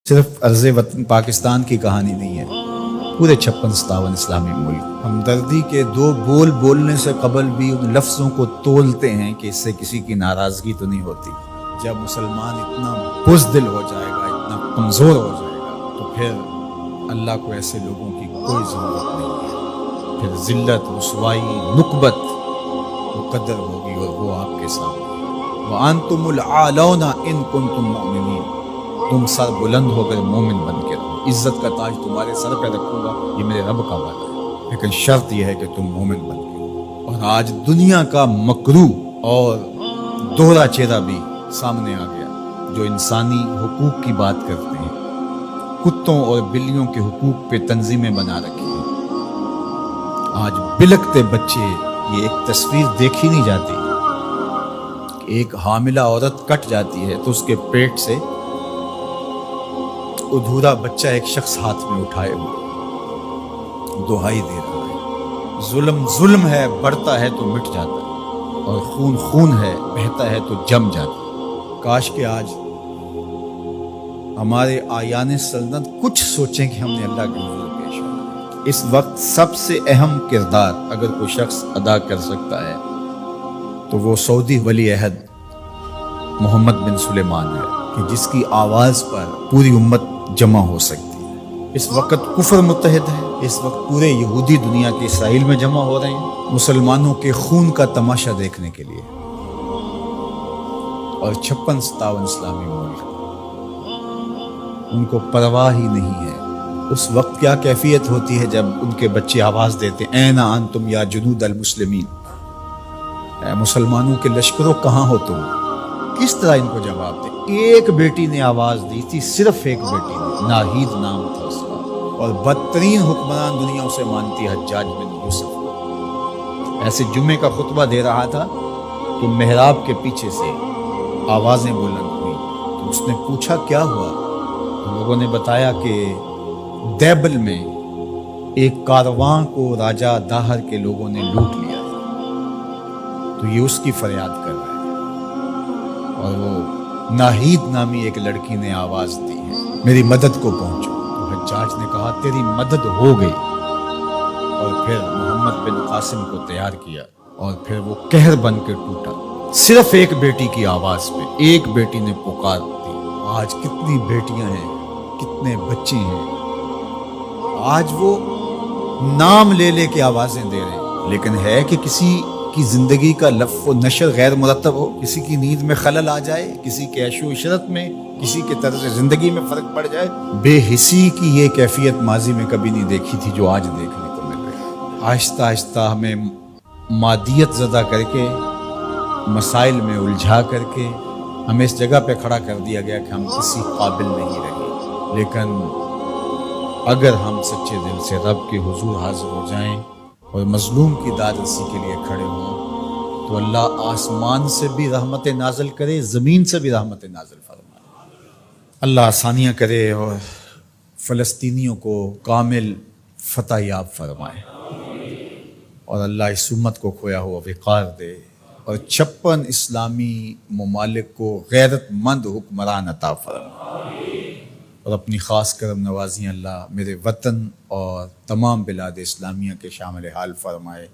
صرف عرض وطن پاکستان کی کہانی نہیں ہے، پورے 56-57 اسلامی ملک ہمدردی کے دو بول بولنے سے قبل بھی ان لفظوں کو تولتے ہیں کہ اس سے کسی کی ناراضگی تو نہیں ہوتی۔ جب مسلمان اتنا بزدل ہو جائے گا، اتنا کمزور ہو جائے گا، تو پھر اللہ کو ایسے لوگوں کی کوئی ضرورت نہیں ہے۔ پھر ذلت، رسوائی، نکبت مقدر ہوگی اور وہ آپ کے سامنے۔ وَأَنْتُمُ الْعَالَوْنَ إِن كُنتُم مُؤْمِنِينَ، تم سر بلند ہو کر مومن بن کے رہو، عزت کا تاج تمہارے سر پہ رکھوں گا، یہ میرے رب کا وعدہ ہے، لیکن شرط یہ ہے کہ تم مومن بن کے رہو۔ اور آج دنیا کا مکروہ اور دوہرا چہرہ بھی سامنے آ گیا، جو انسانی حقوق کی بات کرتے ہیں، کتوں اور بلیوں کے حقوق پہ تنظیمیں بنا رکھی ہیں۔ آج بلکتے بچے، یہ ایک تصویر دیکھی نہیں جاتی کہ ایک حاملہ عورت کٹ جاتی ہے تو اس کے پیٹ سے ادھورا بچہ ایک شخص ہاتھ میں اٹھائے ہوئے دہائی دے رہا ہے۔ ظلم ظلم ہے، بڑھتا ہے تو مٹ جاتا ہے، اور خون خون ہے، بہتا ہے تو جم جاتا ہے۔ کاش کہ آج ہمارے آیان سلطنت کچھ سوچیں کہ ہم نے اللہ کے حضور پیش ہونا۔ اس وقت سب سے اہم کردار اگر کوئی شخص ادا کر سکتا ہے تو وہ سعودی ولی عہد محمد بن سلیمان ہے، کہ جس کی آواز پر پوری امت جمع ہو سکتی ہے۔ اس وقت کفر متحد ہے، اس وقت پورے یہودی دنیا کے اسرائیل میں جمع ہو رہے ہیں مسلمانوں کے خون کا تماشا دیکھنے کے لیے، اور 56-57 اسلامی ملک ان کو پرواہ ہی نہیں ہے۔ اس وقت کیا کیفیت ہوتی ہے جب ان کے بچے آواز دیتے ہیں، این انتم یا جنود المسلمین، اے مسلمانوں کے لشکروں کہاں ہو تم؟ کس طرح ان کو جواب دے؟ ایک بیٹی نے آواز دی تھی، صرف ایک بیٹی نے، ناہید نام تھا اس کا، اور بدترین حکمران دنیا اسے مانتی، حجاج بن یوسف۔ ایسے جمعے کا خطبہ دے رہا تھا کہ محراب کے پیچھے سے آوازیں بلند ہوئی، تو اس نے پوچھا کیا ہوا؟ تو لوگوں نے بتایا کہ دیبل میں ایک کارواں کو راجہ داہر کے لوگوں نے لوٹ لیا ہے، تو یہ اس کی فریاد کر رہے ہیں۔ اور وہ ناہید نامی ایک لڑکی نے آواز دی ہے، میری مدد کو پہنچو۔ تو حجاج نے کہا تیری مدد ہو گئی، اور پھر محمد بن قاسم کو تیار کیا، اور پھر وہ قہر بن کے ٹوٹا، صرف ایک بیٹی کی آواز پہ۔ ایک بیٹی نے پکار دی۔ آج کتنی بیٹیاں ہیں، کتنے بچے ہیں، آج وہ نام لے لے کے آوازیں دے رہے ہیں، لیکن ہے کہ کسی کی زندگی کا لف و نشر غیر مرتب ہو، کسی کی نیند میں خلل آ جائے، کسی کے عیش و عشرت میں، کسی کے طرز زندگی میں فرق پڑ جائے۔ بے حسی کی یہ کیفیت ماضی میں کبھی نہیں دیکھی تھی جو آج دیکھنے کو مل رہی ہے۔ آہستہ آہستہ ہمیں مادیت زدہ کر کے، مسائل میں الجھا کر کے ہمیں اس جگہ پہ کھڑا کر دیا گیا کہ ہم کسی قابل نہیں رہے۔ لیکن اگر ہم سچے دل سے رب کے حضور حاضر ہو جائیں اور مظلوم کی داد رسی کے لیے کھڑے ہوں، تو اللہ آسمان سے بھی رحمت نازل کرے، زمین سے بھی رحمت نازل فرمائے۔ اللہ آسانیاں کرے اور فلسطینیوں کو کامل فتح یاب فرمائے، اور اللہ اس امت کو کھویا ہوا وقار دے، اور 56 اسلامی ممالک کو غیرت مند حکمران عطا فرمائے، اور اپنی خاص کرم نوازیاں اللہ میرے وطن اور تمام بلاد اسلامیہ کے شامل حال فرمائے۔